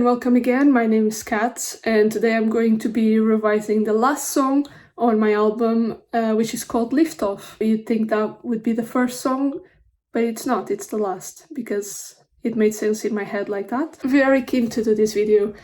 welcome again. My name is Kat, and today I'm going to be revising the last song on my album, which is called Lift Off. You'd think that would be the first song, but it's not, it's the last, because it made sense in my head like that. Very keen to do this video,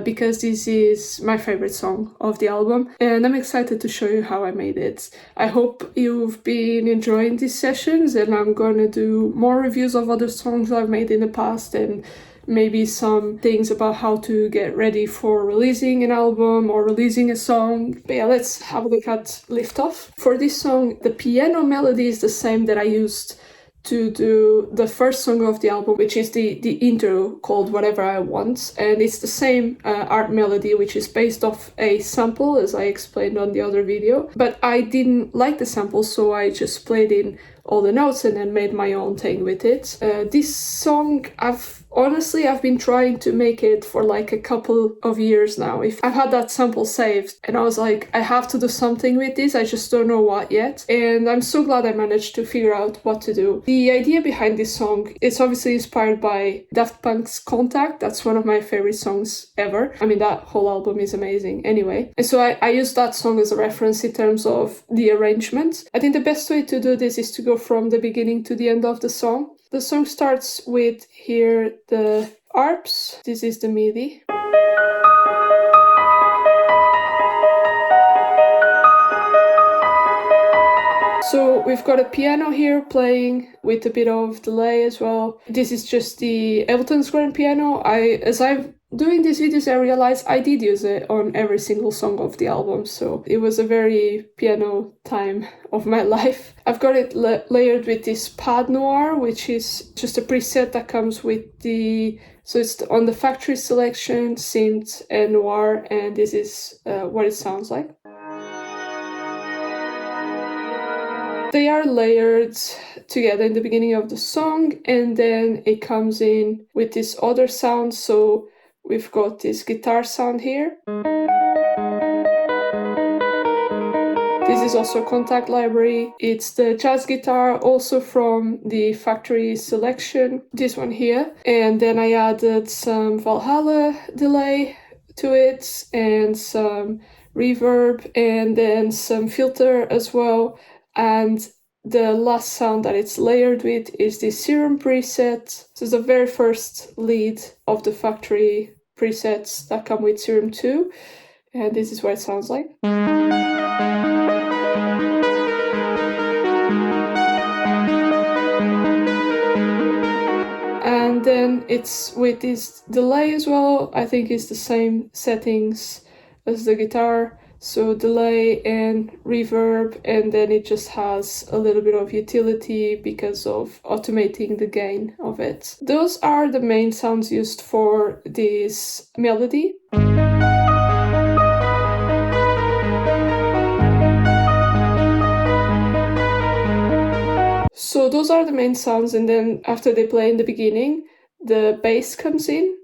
because this is my favorite song of the album, and I'm excited to show you how I made it. I hope you've been enjoying these sessions, and I'm gonna do more reviews of other songs I've made in the past, and maybe some things about how to get ready for releasing an album or releasing a song. But yeah, let's have a look at Lift Off. For this song, the piano melody is the same that I used to do the first song of the album, which is the intro called Whatever I Want, and it's the same Arp Melody, which is based off a sample, as I explained on the other video, but I didn't like the sample, so I just played in all the notes and then made my own thing with it. This song, I've been trying to make it for like a couple of years now. I've had that sample saved and I was like, I have to do something with this, I just don't know what yet. And I'm so glad I managed to figure out what to do. The idea behind this song, it's obviously inspired by Daft Punk's Contact. That's one of my favorite songs ever. I mean, that whole album is amazing anyway. And so I used that song as a reference in terms of the arrangement. I think the best way to do this is to go from the beginning to the end of the song. The song starts with here the arps. This is the MIDI. So we've got a piano here playing with a bit of delay as well. This is just the Ableton's grand piano. As I'm doing these videos, I realized I did use it on every single song of the album, so it was a very piano time of my life. I've got it layered with this Pad Noir, which is just a preset that comes with so it's on the factory selection, synth and noir, and this is what it sounds like. They are layered together in the beginning of the song, and then it comes in with this other sound. So we've got this guitar sound here. This is also a Contact library. It's the jazz guitar, also from the factory selection, this one here. And then I added some Valhalla delay to it, and some reverb, and then some filter as well. And the last sound that it's layered with is the Serum preset. This is the very first lead of the factory presets that come with Serum 2. And this is what it sounds like. And then it's with this delay as well. I think it's the same settings as the guitar. So delay and reverb, and then it just has a little bit of utility because of automating the gain of it. Those are the main sounds used for this melody. So those are the main sounds, and then after they play in the beginning, the bass comes in.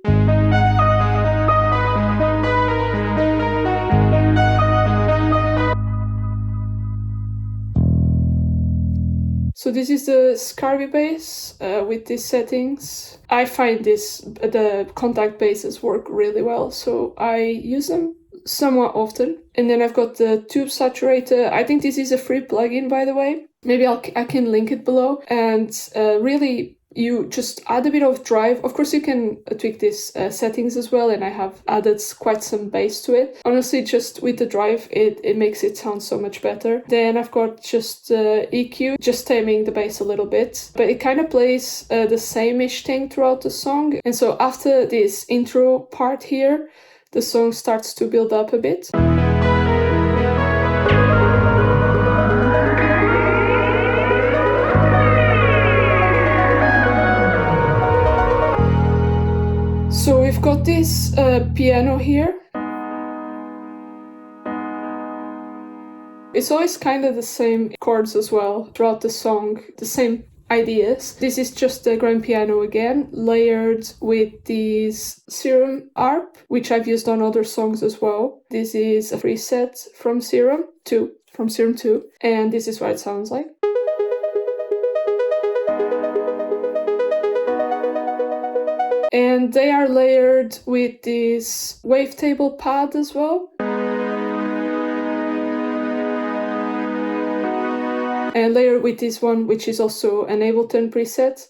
So this is the Scarby bass with these settings. I find the Contact basses work really well, so I use them somewhat often. And then I've got the Tube Saturator. I think this is a free plugin, by the way. Maybe I can link it below. And really, you just add a bit of drive. Of course, you can tweak these settings as well, and I have added quite some bass to it. Honestly, just with the drive, it makes it sound so much better. Then I've got just EQ, just taming the bass a little bit, but it kind of plays the same-ish thing throughout the song. And so after this intro part here, the song starts to build up a bit. So we've got this piano here. It's always kind of the same chords as well throughout the song, the same ideas. This is just the grand piano again, layered with these Serum Arp, which I've used on other songs as well. This is a preset from Serum 2, and this is what it sounds like. And they are layered with this wavetable pad as well. And layered with this one, which is also an Ableton preset.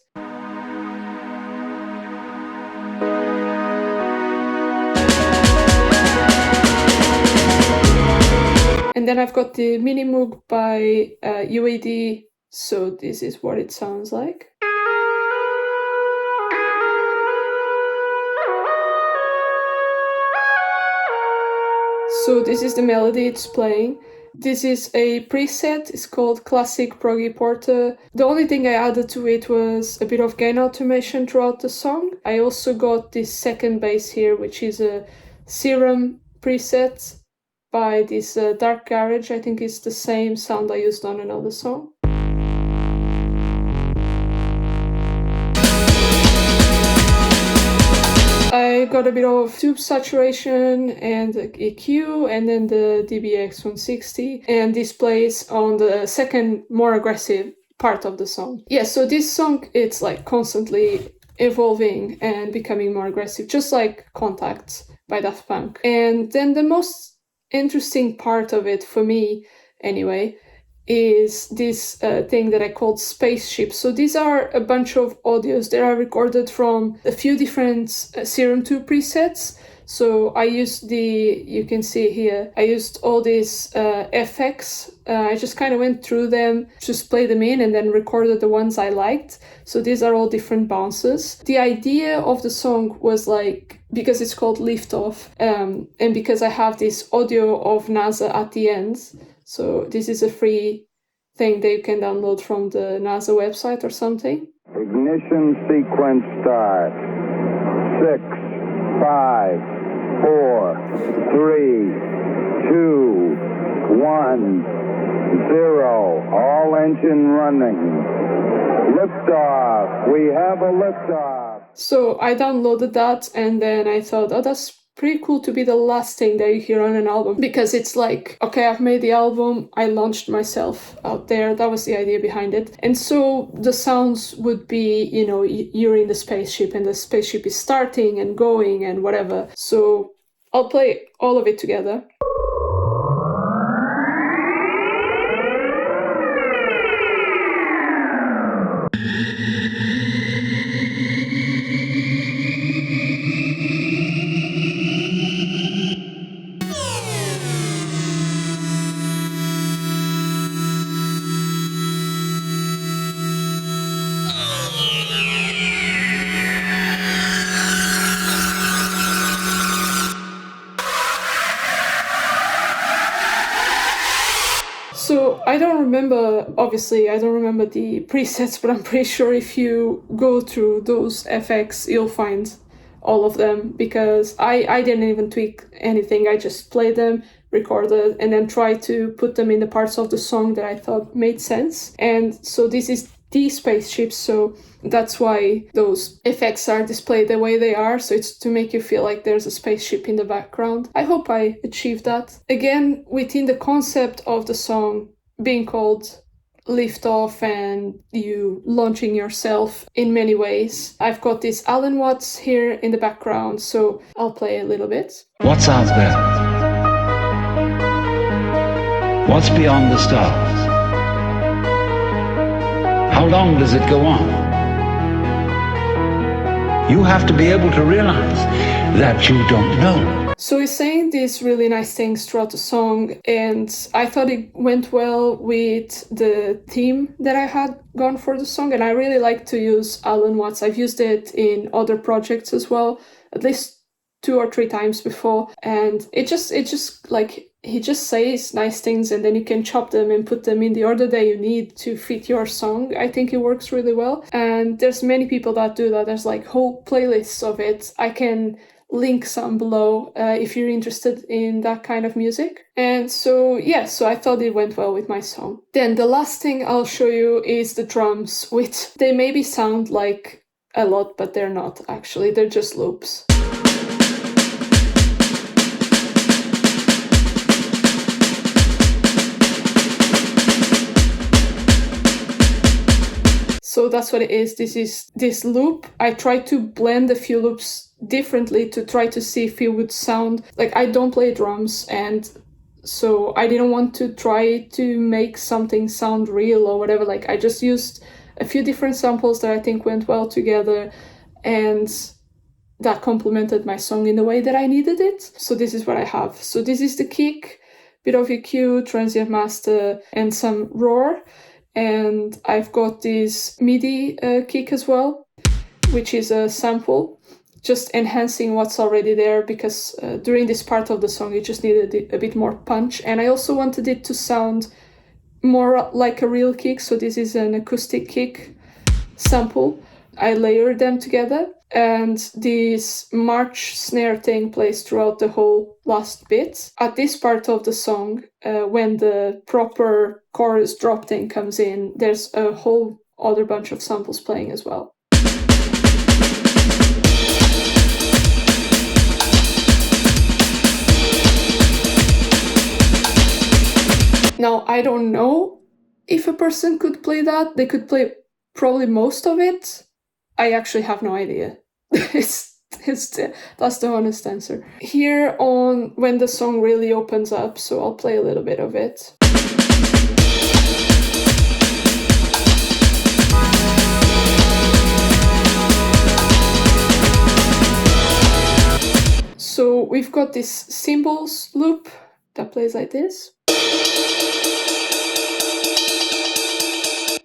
And then I've got the Mini Moog by UAD, so this is what it sounds like. So this is the melody it's playing. This is a preset, it's called Classic Proggy Porter. The only thing I added to it was a bit of gain automation throughout the song. I also got this second bass here, which is a Serum preset by this Dark Garage. I think it's the same sound I used on another song. I got a bit of tube saturation and EQ, and then the DBX 160, and this plays on the second more aggressive part of the song. Yeah, so this song, it's like constantly evolving and becoming more aggressive, just like Contact by Daft Punk. And then the most interesting part of it, for me anyway, is this thing that I called Spaceship. So these are a bunch of audios that are recorded from a few different Serum 2 presets. So I used you can see here, I used all these FX. I just kind of went through them, just played them in, and then recorded the ones I liked. So these are all different bounces. The idea of the song was like, because it's called Lift Off, and because I have this audio of NASA at the end. So this is a free thing that you can download from the NASA website or something. Ignition sequence start. 6, 5, 4, 3, 2, 1, 0. All engine running. Liftoff. We have a liftoff. So I downloaded that, and then I thought, oh, that's pretty cool to be the last thing that you hear on an album, because it's like, okay, I've made the album, I launched myself out there, that was the idea behind it. And so the sounds would be, you know, you're in the spaceship and the spaceship is starting and going and whatever. So I'll play all of it together. So I don't remember, obviously, I don't remember the presets, but I'm pretty sure if you go through those FX, you'll find all of them, because I didn't even tweak anything. I just played them, recorded, and then tried to put them in the parts of the song that I thought made sense. And so this is the spaceship, so that's why those effects are displayed the way they are, so it's to make you feel like there's a spaceship in the background. I hope I achieved that. Again, within the concept of the song being called Lift Off and you launching yourself in many ways, I've got this Alan Watts here in the background, so I'll play a little bit. What's out there? What's beyond the stars? How long does it go on? You have to be able to realize that you don't know. So he's saying these really nice things throughout the song, and I thought it went well with the theme that I had gone for the song, and I really like to use Alan Watts. I've used it in other projects as well, at least 2 or 3 times before, and it just like, he just says nice things, and then you can chop them and put them in the order that you need to fit your song. I think it works really well, and there's many people that do that. There's like whole playlists of it. I can link some below if you're interested in that kind of music. And so yeah, so I thought it went well with my song. Then the last thing I'll show you is the drums, which they maybe sound like a lot, but they're not actually. They're just loops. So So that's what it is. This is this loop. I tried to blend a few loops differently to try to see if it would sound like I don't play drums, and so I didn't want to try to make something sound real or whatever. Like I just used a few different samples that I think went well together, and that complemented my song in the way that I needed it. So this is what I have. So this is the kick, bit of EQ, transient master, and some roar. And I've got this MIDI kick as well, which is a sample, just enhancing what's already there, because during this part of the song it just needed a bit more punch. And I also wanted it to sound more like a real kick, so this is an acoustic kick sample. I layered them together, and this march snare thing plays throughout the whole last bit. At this part of the song, when the proper chorus drop thing comes in, there's a whole other bunch of samples playing as well. Now, I don't know if a person could play that. They could play probably most of it. I actually have no idea. That's the honest answer. Here on when the song really opens up, so I'll play a little bit of it. So we've got this cymbals loop that plays like this.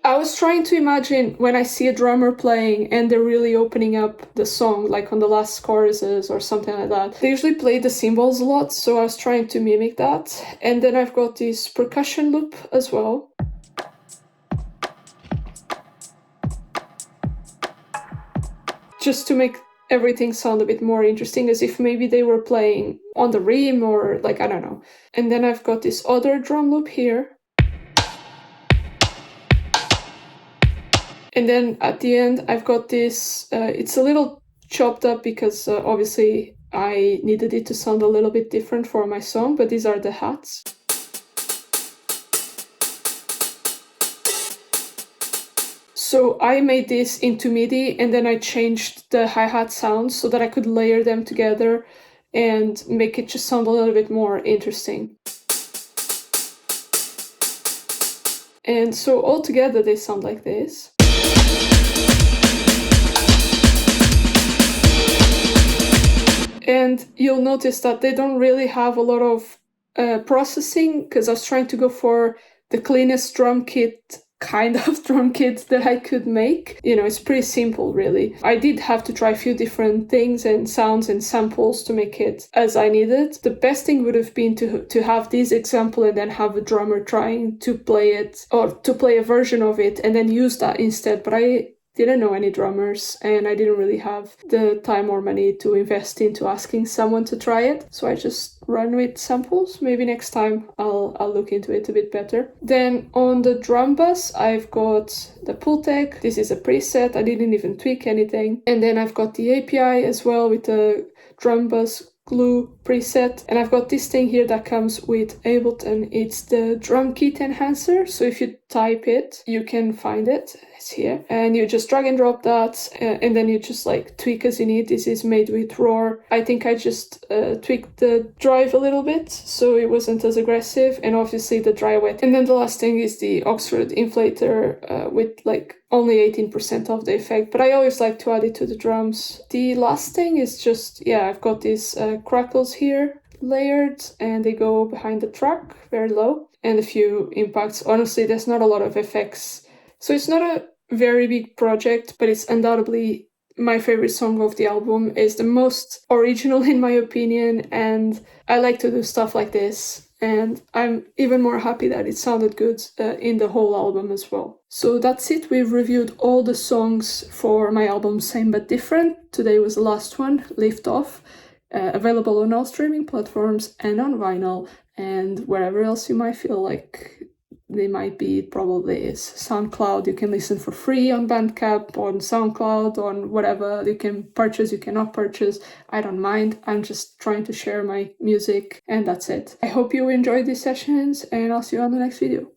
I was trying to imagine when I see a drummer playing and they're really opening up the song, like on the last choruses or something like that. They usually play the cymbals a lot, so I was trying to mimic that. And then I've got this percussion loop as well. Just to make everything sound a bit more interesting, as if maybe they were playing on the rim or like, I don't know. And then I've got this other drum loop here. And then at the end, I've got this, it's a little chopped up because obviously I needed it to sound a little bit different for my song, but these are the hats. So I made this into MIDI, and then I changed the hi-hat sounds so that I could layer them together and make it just sound a little bit more interesting. And so all together they sound like this. And you'll notice that they don't really have a lot of processing, because I was trying to go for the cleanest drum kit, kind of drum kit that I could make. You know, it's pretty simple, really. I did have to try a few different things and sounds and samples to make it as I needed. The best thing would have been to have this example and then have a drummer trying to play it, or to play a version of it and then use that instead. But I didn't know any drummers, and I didn't really have the time or money to invest into asking someone to try it. So I just run with samples. Maybe next time I'll look into it a bit better. Then on the drum bus, I've got the Pultec. This is a preset. I didn't even tweak anything. And then I've got the API as well with the drum bus glue preset, and I've got this thing here that comes with Ableton. It's the drum kit enhancer, so if you type it you can find it. It's here, and you just drag and drop that, and then you just like tweak as you need. This is made with Roar. I think I just tweaked the drive a little bit so it wasn't as aggressive, and obviously the dry wet. And then the last thing is the Oxford inflator with like only 18% of the effect, but I always like to add it to the drums. The last thing is just, yeah, I've got these crackles here layered, and they go behind the track very low, and a few impacts. Honestly, there's not a lot of effects, so it's not a very big project, but it's undoubtedly my favorite song of the album. It's the most original in my opinion, and I like to do stuff like this. And I'm even more happy that it sounded good in the whole album as well. So that's it. We've reviewed all the songs for my album Same But Different. Today was the last one, Lift Off, available on all streaming platforms and on vinyl, and wherever else you might feel like they might be. It probably is. SoundCloud, you can listen for free on Bandcamp, on SoundCloud, on whatever. You can purchase, you cannot purchase. I don't mind. I'm just trying to share my music, and that's it. I hope you enjoyed these sessions, and I'll see you on the next video.